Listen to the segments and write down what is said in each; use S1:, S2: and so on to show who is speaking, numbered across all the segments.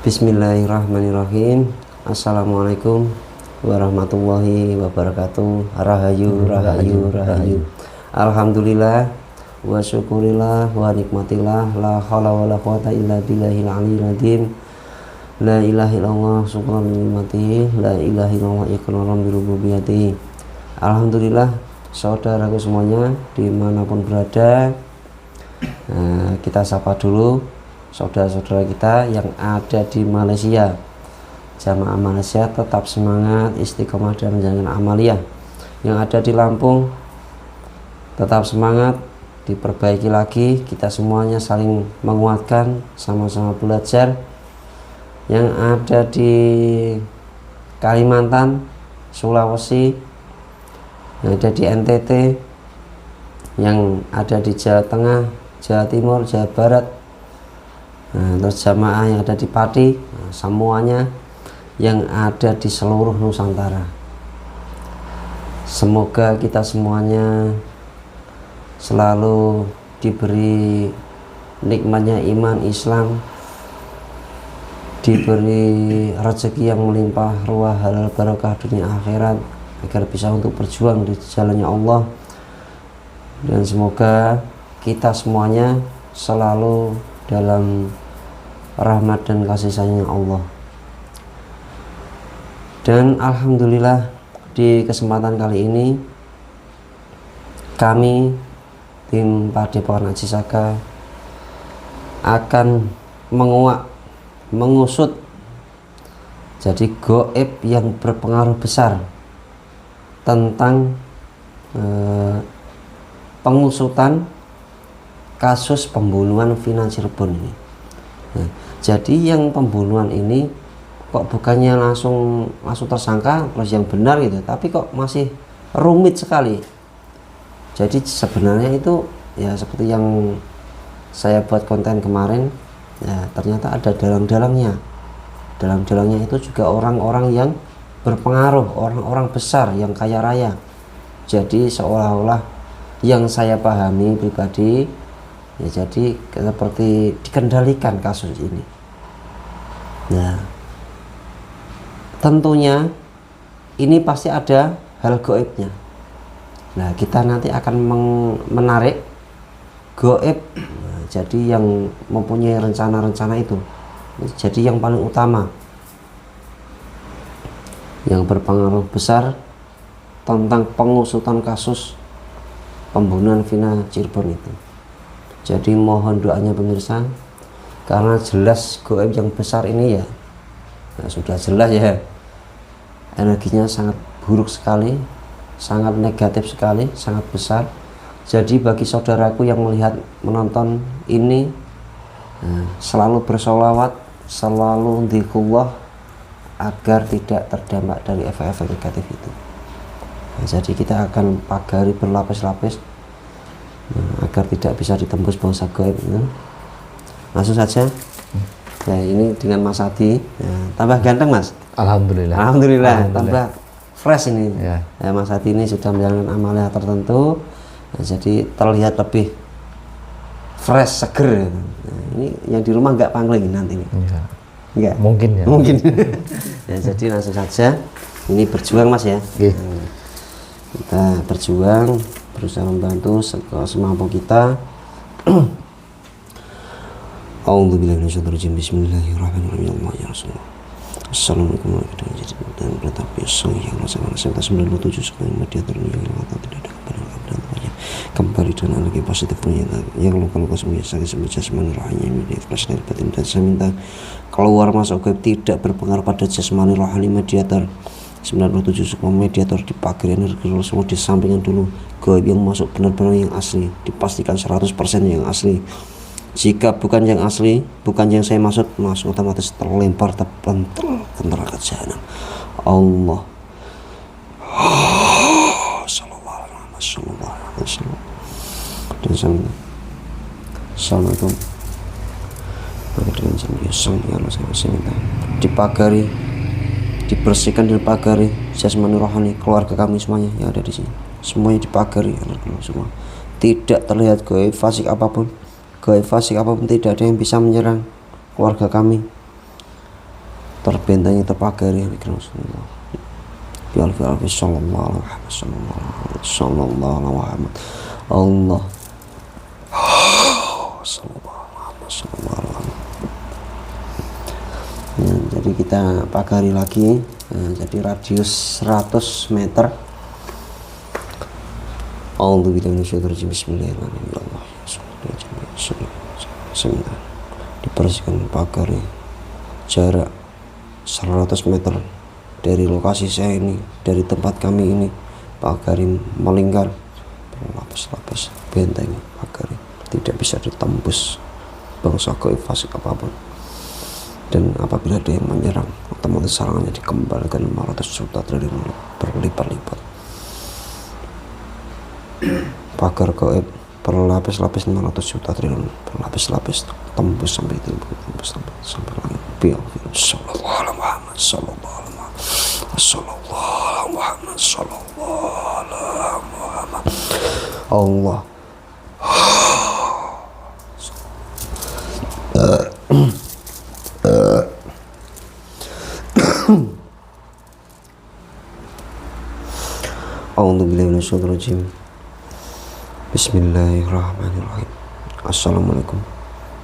S1: Bismillahirrahmanirrahim. Assalamualaikum warahmatullahi wabarakatuh. Rahayu, rahayu, rahayu. Alhamdulillah wa syukurillah wa nikmatillah. La hawla wa la quwata illa billahil aliyyil azim. La ilaha illallah subhanahu nikmatihi. La ilaha illallah iqraran bi rububiyyatihi. Alhamdulillah, saudaraku semuanya dimanapun berada, kita sapa dulu saudara-saudara kita yang ada di Malaysia. Jamaah Malaysia tetap semangat, istiqomah dan menjalankan amaliyah. Yang ada di Lampung tetap semangat, diperbaiki lagi, kita semuanya saling menguatkan, sama-sama belajar. Yang ada di Kalimantan, Sulawesi, yang ada di NTT, yang ada di Jawa Tengah, Jawa Timur, Jawa Barat, terus jamaah yang ada di Pati, semuanya yang ada di seluruh Nusantara. Semoga kita semuanya selalu diberi nikmatnya iman Islam, diberi rezeki yang melimpah ruah, halal barokah dunia akhirat, agar bisa untuk berjuang di jalannya Allah. Dan semoga kita semuanya selalu dalam rahmat dan kasih sayang Allah. Dan alhamdulillah, di kesempatan kali ini kami tim Padepokan Haji Saka akan mengusut jadi gaib yang berpengaruh besar tentang pengusutan kasus pembunuhan Vina Cirebon ini. Jadi yang pembunuhan ini kok bukannya langsung tersangka terus yang benar gitu, tapi kok masih rumit sekali. Jadi sebenarnya itu ya seperti yang saya buat konten kemarin, ya ternyata ada dalang-dalangnya. Dalang-dalangnya itu juga orang-orang yang berpengaruh, orang-orang besar yang kaya raya. Jadi seolah-olah yang saya pahami pribadi, ya jadi seperti dikendalikan kasus ini. Nah, tentunya ini pasti ada hal gaibnya. Nah, kita nanti akan menarik gaib, jadi yang mempunyai rencana-rencana itu, jadi yang paling utama, yang berpengaruh besar tentang pengusutan kasus pembunuhan Vina Cirebon itu. Jadi mohon doanya pemirsa, karena jelas gaib yang besar ini ya, sudah jelas ya, energinya sangat buruk sekali, sangat negatif sekali, sangat besar. Jadi bagi saudaraku yang melihat, menonton ini, selalu bersolawat, selalu dzikrullah agar tidak terdampak dari efek-efek negatif itu. Jadi kita akan pagari berlapis-lapis agar tidak bisa ditembus bahasa gaib itu. Langsung saja. Ya, ini dengan Mas Adi, ya, tambah ganteng Mas.
S2: Alhamdulillah.
S1: Alhamdulillah. Tambah fresh ini.
S2: Ya.
S1: Ya, Mas Adi ini sudah menjalankan amalia tertentu, ya, jadi terlihat lebih fresh, seger. Nah, ini yang di rumah nggak pangling nanti nih.
S2: Ya.
S1: Enggak.
S2: Mungkin ya.
S1: Mungkin. Ya, jadi langsung saja. Ini berjuang Mas ya.
S2: Okay.
S1: Kita berjuang, berusaha membantu semampu kita. A'udzubillahi minasyaitonir rajim. Bismillahirrahmanirrahim. Allah ya Rasulullah. Assalamualaikum warahmatullahi wabarakatuh. Dan bertapis yang masa 97 sekarang mediator yang tidak ada kepada kembali dan lagi positifnya yang luka-luka semuanya sakit sembuh jasmani rohani media ikhlas dari batin. Dan saya minta keluar masuk gaib tidak berpengaruh pada jasmani rohani mediator 97 semua mediator dipakai energi semua di sampingan dulu. Gaib yang masuk benar-benar yang asli, dipastikan 100% yang asli. Jika bukan yang asli, bukan yang saya masuk otomatis terlempar terpental ke neraka jahanam. Allah. Sallallahu alaihi wasallam. Dan Assalamualaikum. Dengan sang ya Allah, saya minta dipagari, dibersihkan dan pagari jasmani rohani keluarga kami semuanya yang ada di sini. Semuanya dipagari semua. Tidak terlihat gaib fasik apapun. Gaib fasik apapun tidak ada yang bisa menyerang keluarga kami. terbentengi terpagari Rasulullah bi alfi sallallahu alaihi wasallam Allah sallallahu alaihi. Nah, jadi kita pagari lagi. Nah, jadi radius 100 meter. Bismillahirrahmanirrahim. Dibersihkan pagari jarak 100 meter dari lokasi saya ini, dari tempat kami ini. Pagari melingkar berlapis-lapis, benteng pagari tidak bisa ditembus bangsa gaib fasik apapun. Dan apabila dia menyerang, otomatis serangannya dikembalikan 500 juta triliun berlipat-lipat. Pagar gaib berlapis-lapis 500 juta triliun berlapis-lapis, tembus sampai itu, tembus sampai langit. Biar sallallahu alaihi Muhammad sallallahu alaihi Muhammad sallallahu alaihi Muhammad Allah. A'udzubillahi minasyaitonir rajim. Bismillahirrahmanirrahim. Assalamualaikum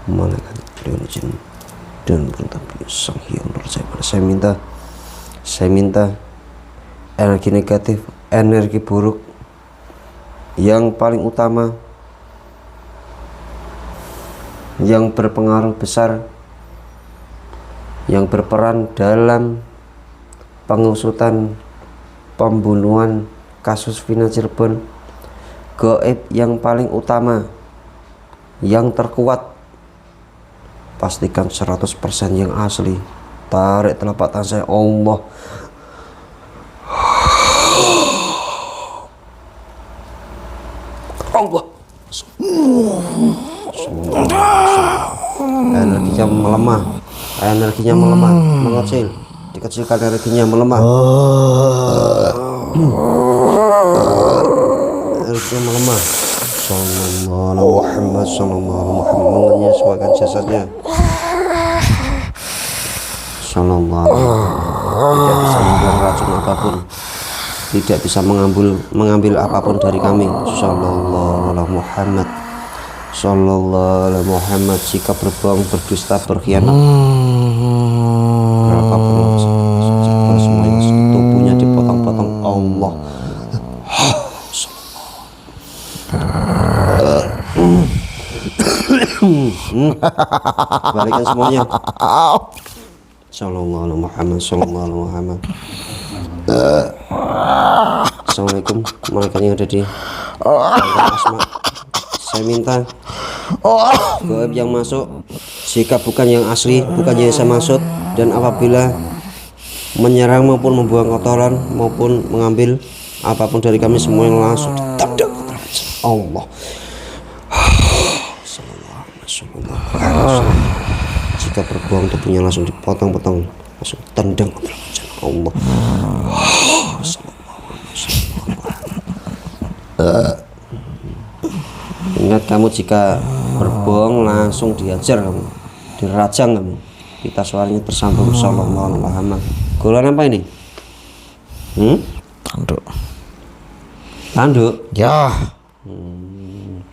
S1: malaikat jin dan bertabi sang hyang nurjaya. Saya minta energi negatif, energi buruk yang paling utama, yang berpengaruh besar, yang berperan dalam pengusutan pembunuhan kasus Vina Cirebon, gaib yang paling utama, yang terkuat, pastikan 100% yang asli. Tarik telapak tangan saya, Allah. Allah. Energinya melemah, mengecil, dikecilkan energinya melemah. Energinya melemah. Sallallahu alaihi Muhammad menyesuaikan jasadnya. Sallallahu tidak bisa membuang racun apapun, tidak bisa mengambil apapun dari kami. Sallallahu alaihi Muhammad sallallahu alaihi Muhammad. Jika berbohong, berdusta, berkhianat, apapun semuanya tubuhnya dipotong-potong. Allah. Balikan semuanya. Sallallahu alaihi Muhammad sallallahu alaihi Muhammad. Assalamualaikum malaikat yang ada di Asma. Saya minta gaib yang masuk, jika bukan yang asli, bukan yang saya maksud, dan apabila menyerang maupun membuang kotoran maupun mengambil apapun dari kami, semua yang langsung ditendang. Allah. Jika berbohong, tubuhnya langsung dipotong-potong, langsung tendang. Allah. Ingat, kamu jika berbohong langsung diajar kamu, dirajang kamu. Kita suaranya tersambung. Sallallahu alaihi Muhammad. Golongan apa ini? Tanduk. Ya.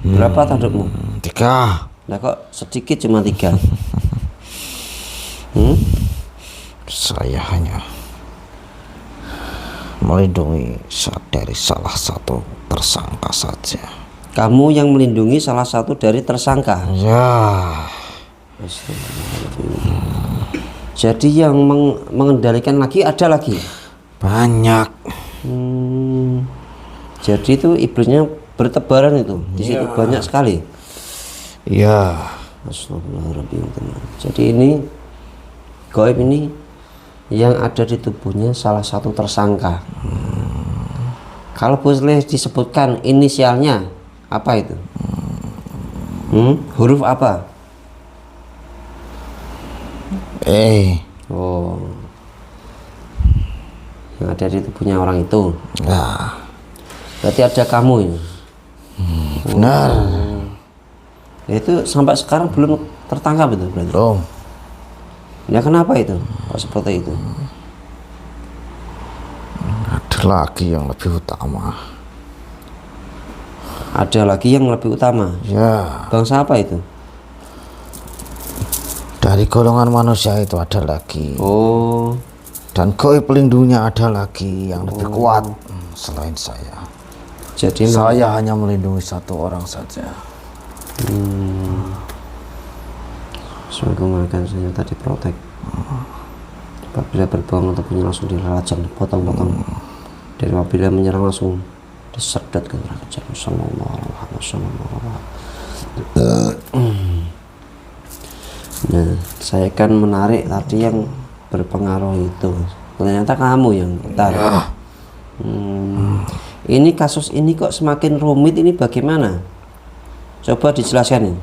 S1: Berapa tandukmu? 3. Nah, kok sedikit cuma 3?
S2: Saya hanya melindungi dari salah satu tersangka saja.
S1: Kamu yang melindungi salah satu dari tersangka?
S2: Ya.
S1: Jadi yang mengendalikan lagi ada lagi?
S2: Banyak.
S1: Jadi itu iblisnya bertebaran itu di situ, banyak sekali.
S2: Ya.
S1: Astagfirullahaladzim. Jadi ini gaib ini yang ada di tubuhnya salah satu tersangka. Kalau boleh disebutkan inisialnya apa itu? Huruf apa? Oh, yang ada di tubuhnya orang itu.
S2: Nah.
S1: Berarti ada kamu ini.
S2: Benar.
S1: Itu sampai sekarang belum tertangkap itu berarti?
S2: Belum.
S1: Nah, kenapa itu? Kok seperti itu?
S2: Ada lagi yang lebih utama.
S1: Ada lagi yang lebih utama.
S2: Ya,
S1: Bangsa apa itu?
S2: dari golongan manusia itu ada lagi.
S1: Oh,
S2: Dan goib pelindungnya ada lagi yang lebih kuat selain saya.
S1: jadi
S2: Saya hanya melindungi satu orang saja.
S1: semoga mereka senjata diprotek. Apabila berbohong ataupun langsung dirajam, dipotong-potong. Dan apabila menyerang langsung disedot ke neraka jahanam. Sallallahu alaihi wasallam. Nah, saya kan menarik tadi yang berpengaruh itu. Ternyata kamu yang tarik. Ini kasus ini kok semakin rumit, ini bagaimana? Coba dijelaskan ini.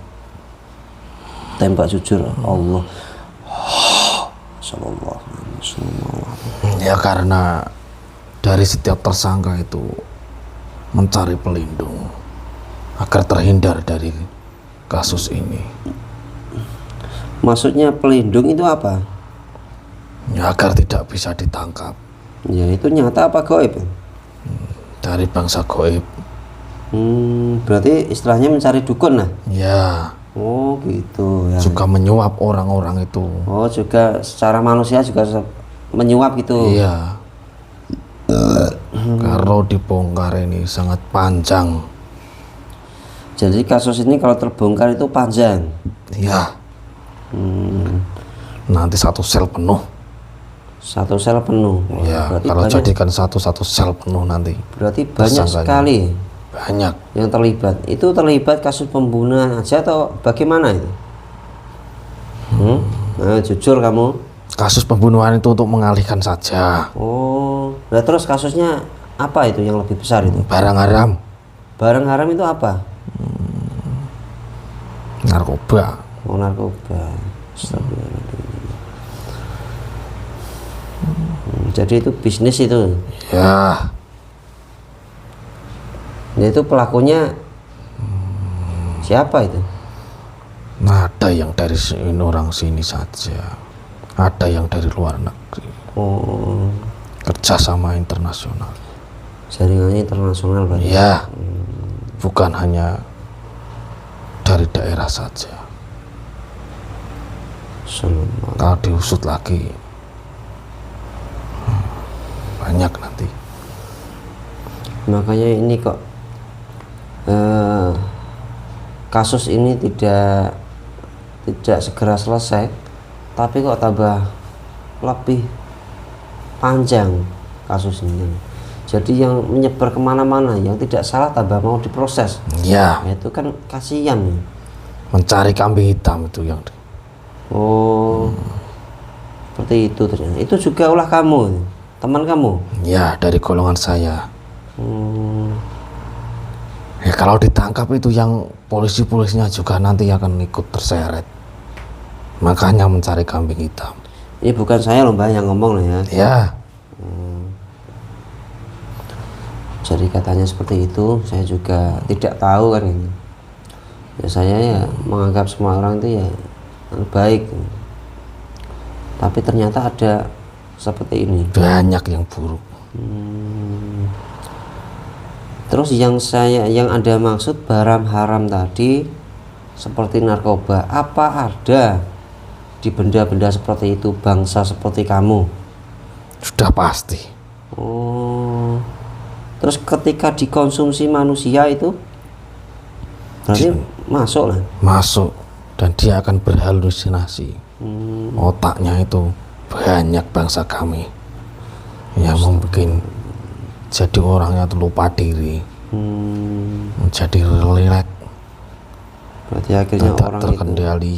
S1: Tembak jujur Allah. Sallallahu alaihi wasallam.
S2: Ya karena dari setiap tersangka itu mencari pelindung agar terhindar dari kasus ini.
S1: Maksudnya pelindung itu apa?
S2: Ya agar tidak bisa ditangkap.
S1: Ya itu nyata apa gaib?
S2: Dari bangsa goib.
S1: Berarti istilahnya mencari dukun lah.
S2: Ya,
S1: Oh gitu ya.
S2: juga menyuap orang-orang itu.
S1: Oh juga secara manusia juga menyuap gitu.
S2: Iya. Kalau dibongkar ini sangat panjang.
S1: Jadi kasus ini kalau terbongkar itu panjang.
S2: Iya. Nanti satu sel penuh.
S1: Satu sel penuh. Wah,
S2: Ya,
S1: berarti
S2: kalau
S1: banyak,
S2: jadikan satu sel penuh nanti.
S1: berarti banyak
S2: tersangkanya.
S1: sekali
S2: Banyak.
S1: yang terlibat. Itu terlibat kasus pembunuhan aja atau bagaimana itu? Nah, jujur kamu.
S2: Kasus pembunuhan itu untuk mengalihkan saja.
S1: Oh, nah terus kasusnya apa itu yang lebih besar itu?
S2: Barang haram,
S1: Barang haram itu apa?
S2: narkoba.
S1: Oh, narkoba. Astagfirullahaladzim. Jadi itu bisnis itu.
S2: Ya,
S1: Nah, itu pelakunya siapa itu?
S2: ada yang dari sini orang sini saja. Ada yang dari luar negeri.
S1: Oh,
S2: Kerjasama internasional.
S1: jaringannya internasional berarti.
S2: Ya, bukan hanya dari daerah saja.
S1: Sallallahu.
S2: Kalau diusut lagi, banyak nanti.
S1: Makanya ini kok kasus ini tidak segera selesai, tapi kok tambah lebih panjang kasus ini. Jadi yang menyebar kemana-mana, yang tidak salah tambah mau diproses.
S2: Ya,
S1: Nah, itu kan kasihan.
S2: mencari kambing hitam itu yang
S1: Oh, seperti itu ternyata. Itu juga ulah kamu, teman kamu.
S2: ya dari golongan saya.
S1: Hmm,
S2: Ya kalau ditangkap itu yang polisi-polisinya juga nanti akan ikut terseret. Makanya mencari kambing hitam.
S1: ini bukan saya loh Mbak yang ngomong loh ya.
S2: Ya,
S1: Jadi katanya seperti itu, saya juga tidak tahu kan ini. Ya saya ya menganggap semua orang itu ya baik. Tapi ternyata ada seperti ini.
S2: banyak yang buruk.
S1: Terus yang Anda maksud barang haram tadi seperti narkoba, apa ada di benda-benda seperti itu bangsa seperti kamu?
S2: Sudah pasti.
S1: Oh. Terus ketika dikonsumsi manusia itu berarti masuk lah.
S2: Masuk dan dia akan berhalusinasi. Otaknya itu banyak bangsa kami yang membuat jadi orangnya tuh lupa diri, menjadi rileks,
S1: Berarti akhirnya
S2: tidak
S1: orang
S2: terkendali,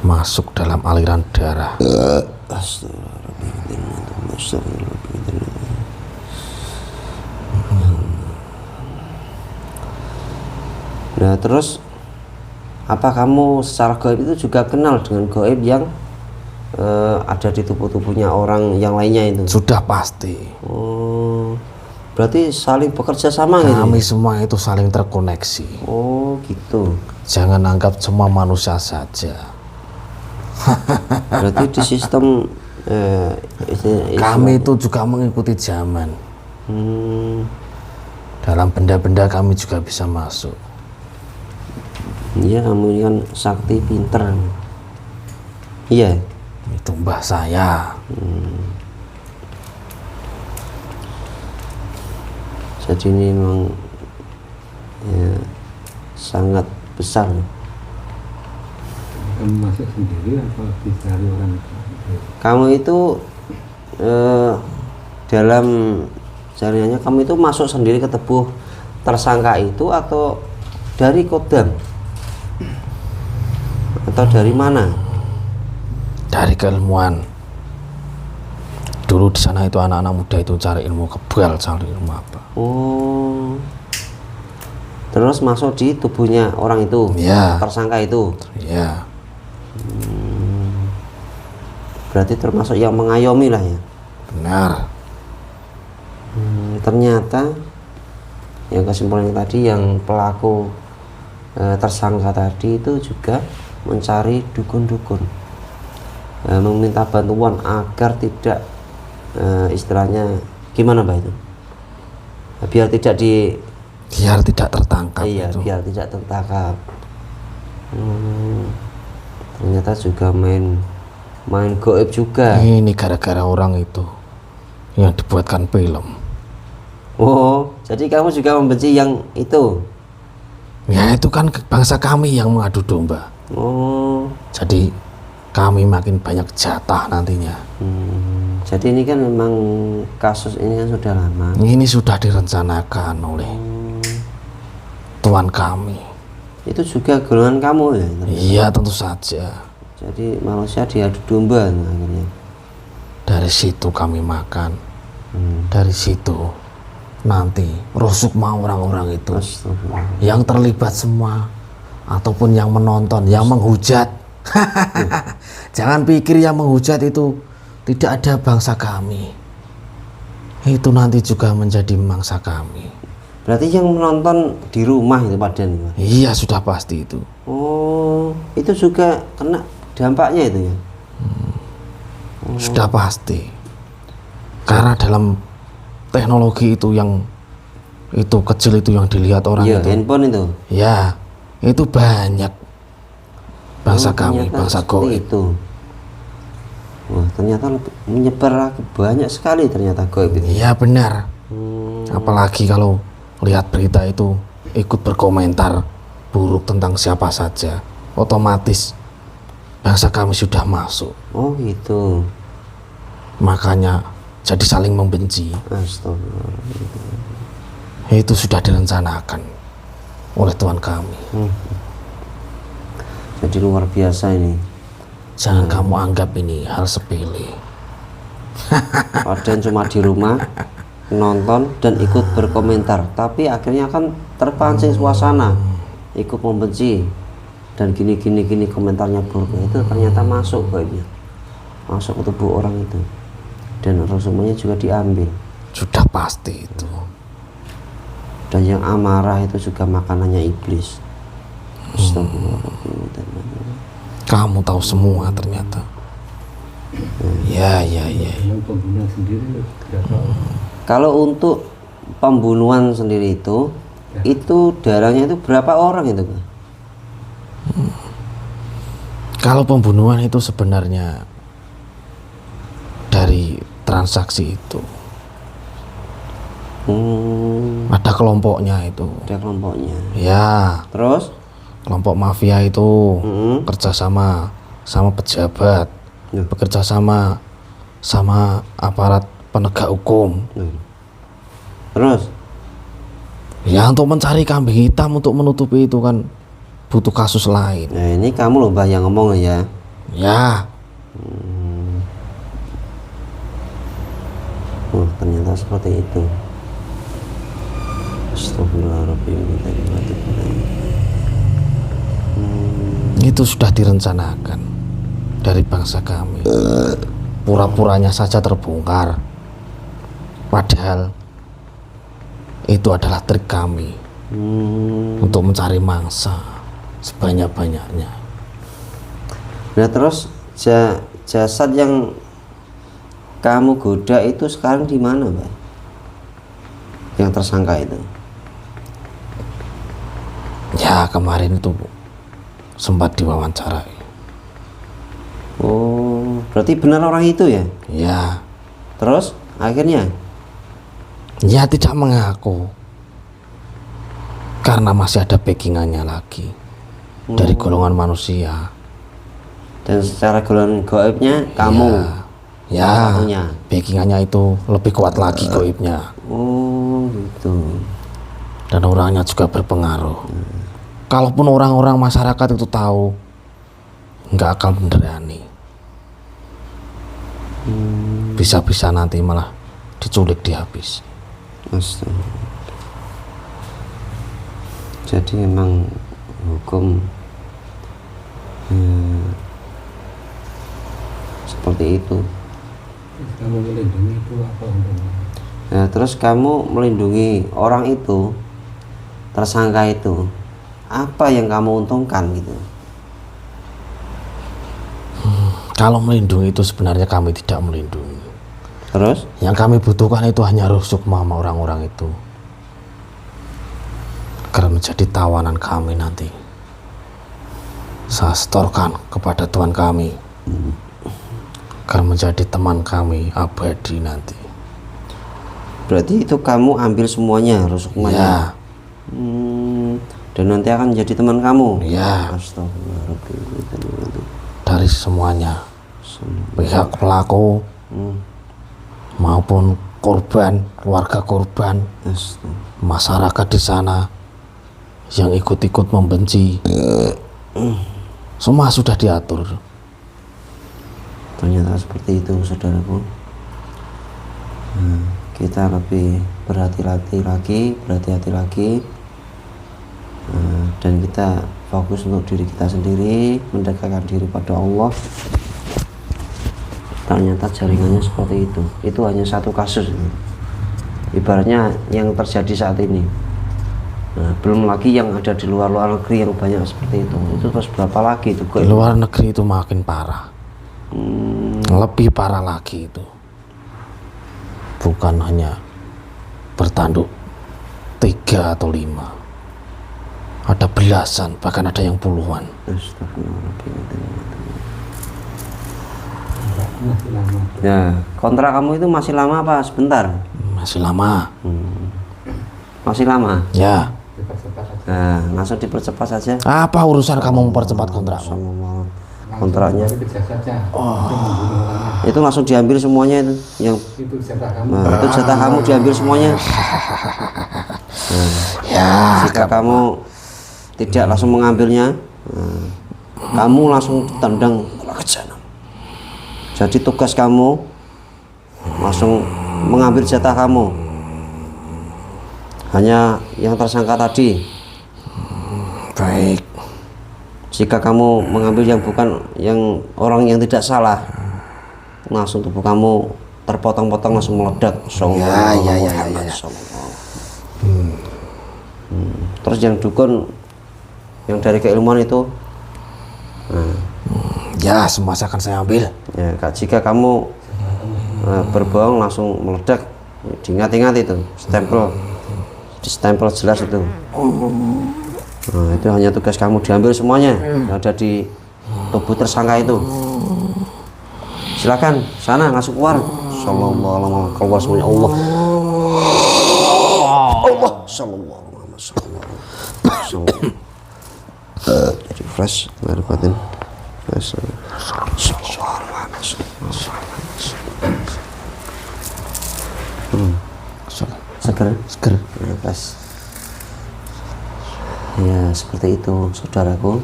S2: masuk dalam aliran darah.
S1: Nah terus apa kamu secara gaib itu juga kenal dengan gaib yang ada di tubuh-tubuhnya orang yang lainnya itu?
S2: Sudah pasti.
S1: Oh, berarti saling bekerja sama gitu?
S2: Kami semua itu saling terkoneksi.
S1: Oh gitu.
S2: Jangan anggap semua manusia saja.
S1: Berarti di sistem
S2: Kami itu juga mengikuti zaman. Dalam benda-benda kami juga bisa masuk.
S1: Iya, kamu ini kan sakti pinter. Iya.
S2: Itu mbah saya.
S1: Jadi ini memang ya, sangat besar.
S3: Kamu masuk sendiri atau dicari orang?
S1: Kamu itu dalam jaringannya kamu itu masuk sendiri ke tubuh tersangka itu atau dari Kodam atau dari mana?
S2: Dari keilmuan. Dulu di sana itu anak-anak muda itu cari ilmu kebal, cari ilmu apa.
S1: Oh, terus masuk di tubuhnya orang itu,
S2: Ya.
S1: tersangka itu.
S2: Ya,
S1: Berarti termasuk yang mengayomi lah ya.
S2: benar.
S1: Ternyata yang kesimpulannya tadi yang pelaku tersangka tadi itu juga mencari dukun-dukun, meminta bantuan agar tidak istilahnya gimana Mbak itu, biar tidak
S2: Biar tidak tertangkap
S1: iya,
S2: itu.
S1: biar tidak tertangkap. Ternyata juga main goib juga.
S2: Ini gara-gara orang itu yang dibuatkan film.
S1: Oh, jadi kamu juga membenci yang itu?
S2: Ya itu kan bangsa kami yang mengadu domba.
S1: Oh,
S2: Jadi kami makin banyak jatah nantinya.
S1: jadi ini kan memang kasus ini kan sudah lama.
S2: Ini sudah direncanakan oleh Tuan kami.
S1: Itu juga golongan kamu ya?
S2: Iya tentu saja.
S1: Jadi manusia diadu domba akhirnya.
S2: Dari situ kami makan. Dari situ nanti rusukma orang-orang itu
S1: Astagfirullah.
S2: yang terlibat semua ataupun yang menonton, yang menghujat. Jangan pikir yang menghujat itu tidak ada bangsa kami. Itu nanti juga menjadi mangsa kami.
S1: Berarti yang menonton di rumah itu Padan?
S2: Iya sudah pasti itu.
S1: Oh, itu juga kena dampaknya itu ya?
S2: Sudah pasti. Karena dalam teknologi itu yang itu kecil itu yang dilihat orang
S1: Iya,
S2: itu.
S1: handphone itu.
S2: Ya, itu banyak bangsa
S1: Oh,
S2: kami,
S1: ternyata
S2: bangsa
S1: seperti
S2: goib.
S1: itu. Wah, ternyata menyebar lagi banyak sekali ternyata goib itu.
S2: Iya benar. Apalagi kalau lihat berita itu ikut berkomentar buruk tentang siapa saja, otomatis bangsa kami sudah masuk.
S1: Oh gitu.
S2: Makanya jadi saling membenci.
S1: Astagfirullah.
S2: Itu sudah direncanakan oleh Tuhan kami.
S1: Jadi luar biasa ini.
S2: Jangan kamu anggap ini hal sepele.
S1: Padan cuma di rumah nonton dan ikut berkomentar, tapi akhirnya kan terpancing suasana, ikut membenci dan gini komentarnya buruk. Itu ternyata masuk goibnya, masuk ke tubuh orang itu, dan rusuknya juga diambil.
S2: Sudah pasti itu.
S1: Dan yang amarah itu juga makanannya iblis. Astagfirullahaladzim.
S2: Kamu tahu semua ternyata. Ya.
S3: Yang pembunuh sendiri berapa?
S1: Kalau untuk pembunuhan sendiri itu darahnya itu berapa orang itu?
S2: Kalau pembunuhan itu sebenarnya dari transaksi itu ada kelompoknya itu.
S1: Ada kelompoknya.
S2: Ya,
S1: Terus?
S2: kelompok mafia itu kerjasama sama pejabat, bekerja sama aparat penegak hukum.
S1: Terus?
S2: Ya untuk mencari kambing hitam untuk menutupi itu kan butuh kasus lain.
S1: Nah ini kamu loh Mbah yang ngomong ya.
S2: Ya,
S1: Ternyata seperti itu. Astagfirullahaladzim.
S2: itu sudah direncanakan dari bangsa kami. Pura-puranya saja terbongkar. Padahal itu adalah trik kami untuk mencari mangsa. sebanyak-banyaknya.
S1: Nah terus jasad yang kamu goda itu sekarang di mana, Mbak? Yang tersangka itu?
S2: Ya kemarin itu sempat diwawancarai.
S1: Oh, berarti benar orang itu ya?
S2: Ya,
S1: Terus akhirnya?
S2: ya tidak mengaku karena masih ada backingannya lagi dari golongan manusia.
S1: Dan secara golongan gaibnya kamu?
S2: Ya,
S1: salah satunya.
S2: backingannya itu lebih kuat lagi goibnya.
S1: Oh gitu.
S2: Dan orangnya juga berpengaruh. Kalaupun orang-orang masyarakat itu tahu, nggak akan berani. Bisa-bisa nanti malah diculik dihabis.
S1: Astaga. Jadi memang hukum seperti itu.
S3: Terus kamu melindungi itu apa untungnya?
S1: Nah, terus kamu melindungi orang itu, tersangka itu, apa yang kamu untungkan gitu?
S2: Kalau melindungi itu sebenarnya kami tidak melindungi.
S1: Terus?
S2: Yang kami butuhkan itu hanya rusuk mama orang-orang itu. Karena menjadi tawanan kami nanti. Saya setorkan kepada Tuhan kami. Karena menjadi teman kami abadi nanti.
S1: Berarti itu kamu ambil semuanya,
S2: Ya,
S1: rusuknya. Dan nanti akan jadi teman kamu.
S2: ya,
S1: Astagfirullahaladzim.
S2: dari semuanya. Pihak pelaku maupun korban, keluarga korban, masyarakat di sana yang ikut-ikut membenci, semua sudah diatur.
S1: Ternyata seperti itu, saudaraku. Kita lebih berhati-hati lagi, dan kita fokus untuk diri kita sendiri, mendekatkan diri pada Allah. Ternyata jaringannya seperti itu hanya satu kasus, ibaratnya yang terjadi saat ini. Nah, belum lagi yang ada di luar negeri yang banyak seperti itu terus berapa lagi itu
S2: Di luar negeri itu makin parah, lebih parah lagi itu. Bukan hanya bertanduk 3 atau 5, ada belasan, bahkan ada yang puluhan.
S1: Astagfirullahaladzim.
S3: Masih lama.
S1: Ya, kontrak kamu itu masih lama apa sebentar?
S2: Masih lama.
S1: Masih lama.
S2: Ya,
S3: Cepat-cepat aja.
S1: Nah, langsung dipercepat saja.
S2: apa urusan kamu mempercepat kontrakmu?
S1: Kontraknya
S3: Langsung kerja saja. Untuk membunuh orangnya.
S1: itu langsung diambil semuanya itu. Yang
S3: Itu jatah kamu.
S1: itu jatah kamu diambil semuanya.
S2: Ya,
S1: Jika kamu tidak langsung mengambilnya, kamu langsung tendang ke sana. Jadi tugas kamu langsung mengambil jatah kamu. Hanya yang tersangka tadi.
S2: baik.
S1: Jika kamu mengambil yang bukan, yang orang yang tidak salah, langsung tubuh kamu terpotong-potong, langsung meledak.
S2: Ya.
S1: Terus yang dukun, yang dari keilmuan itu,
S2: Ya, semua akan saya ambil.
S1: ya, jika kamu berbohong langsung meledak, diingat-ingat itu, stempel jelas itu. Nah, itu hanya tugas kamu, diambil semuanya yang ada di tubuh tersangka itu. Silakan sana, langsung keluar. Sallallahu alaihi wasallam, keluar semuanya. Allah sallallahu alaihi wasallam. Jadi fresh, lahir batin. Fresh. Sallallahu alaihi wasallam. Seger. Fresh. Ya, seperti itu, saudaraku.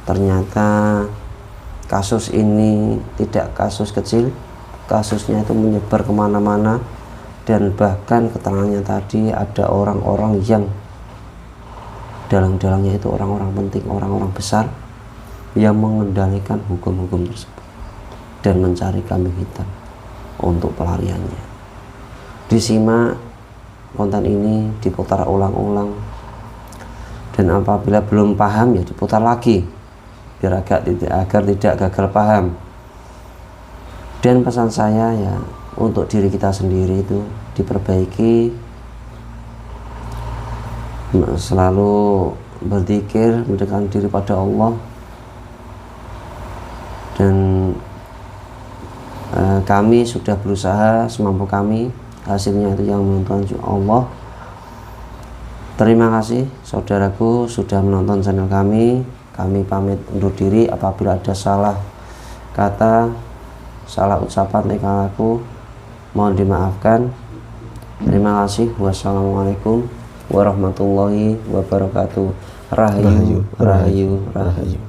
S1: Ternyata kasus ini tidak kasus kecil, kasusnya itu menyebar kemana-mana, dan bahkan keterangannya tadi ada orang-orang yang dalang-dalangnya itu orang-orang penting, orang-orang besar yang mengendalikan hukum-hukum tersebut dan mencari kambing hitam untuk pelariannya. Disimak konten ini, diputar ulang-ulang dan apabila belum paham ya diputar lagi biar agar tidak gagal paham. Dan pesan saya ya untuk diri kita sendiri itu diperbaiki, selalu berzikir, mendekatkan diri pada Allah, dan kami sudah berusaha semampu kami, hasilnya itu yang menonton Allah. Terima kasih saudaraku sudah menonton channel kami. Kami pamit undur diri. Apabila ada salah kata, salah ucapan tingkah laku, mohon dimaafkan. Terima kasih. Wassalamualaikum warahmatullahi wabarakatuh. Rahayu, rahayu, rahayu.